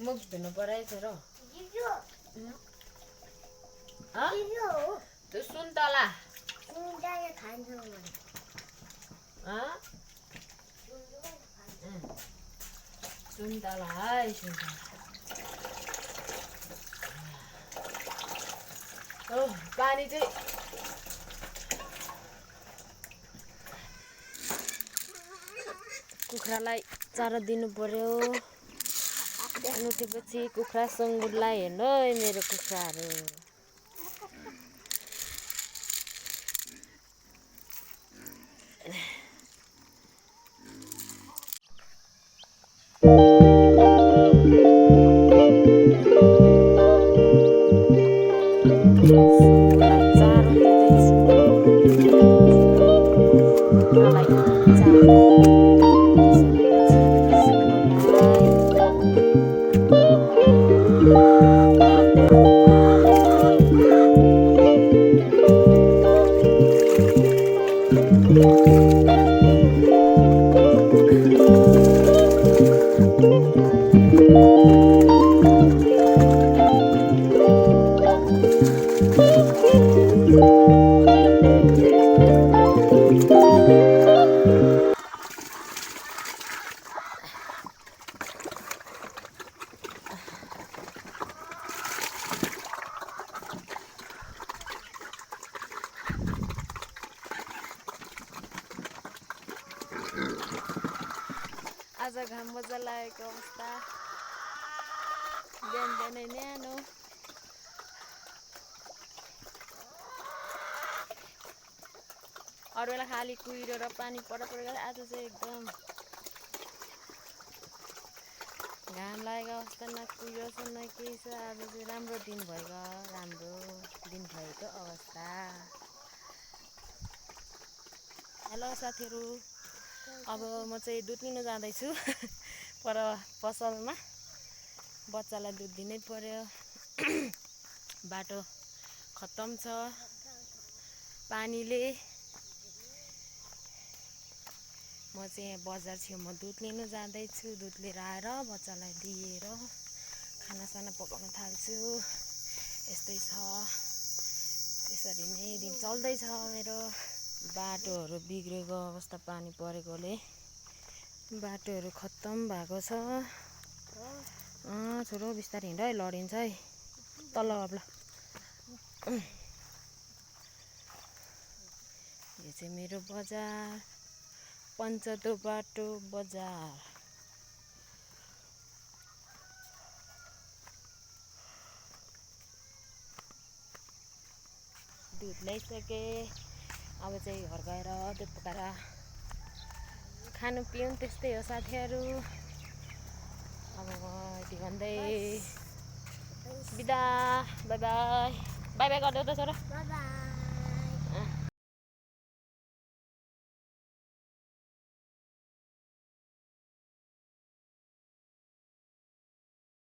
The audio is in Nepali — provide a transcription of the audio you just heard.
मुख धुनु परेछ र त्यो सुन्तला खान्छु सुन्तला है सुन्तला पानी चाहिँ कुखुरालाई चारो दिनु पर्यो। बिहान उठेपछि कुखुरा सुँगुरलाई हेर्नु है मेरो कुखुराहरू। आज घाम मजा लागेको अवस्था बिहान बिहानै न्यानो अरू बेला खाली कुहिरो र पानी परेर आज चाहिँ एकदम घाम लागेको अवस्था न कुहिरो छ न केही छ। आज चाहिँ राम्रो दिन भएको अवस्था। हेलो साथीहरू, अब म चाहिँ दुध लिन जाँदैछु पर पसलमा। बच्चालाई दुध दिनै पर्यो। बाटो खत्तम छ पानीले। म चाहिँ यहाँ बजार छेउमा दुध लिन जाँदैछु। दुध लिएर आएर बच्चालाई दिएर खानासाना पकाउन थाल्छु। यस्तै छ, त्यसरी नै दिन चल्दैछ मेरो। बाटोहरू बिग्रेको अवस्था पानी परेकोले बाटोहरू खत्तम भएको छ। छोरो बिस्तारै हिँड है, लडिन्छ है। तल अब यो चाहिँ मेरो बजार, पञ्चतो बाटो बजार। दुध ल्याइसके। अब चाहिँ घर गएर दुध पकाएर खानु पिउनु त्यस्तै हो साथीहरू। अब म यति भन्दै बिदा। By by. बाई बाई गरिदेऊ त छोरा।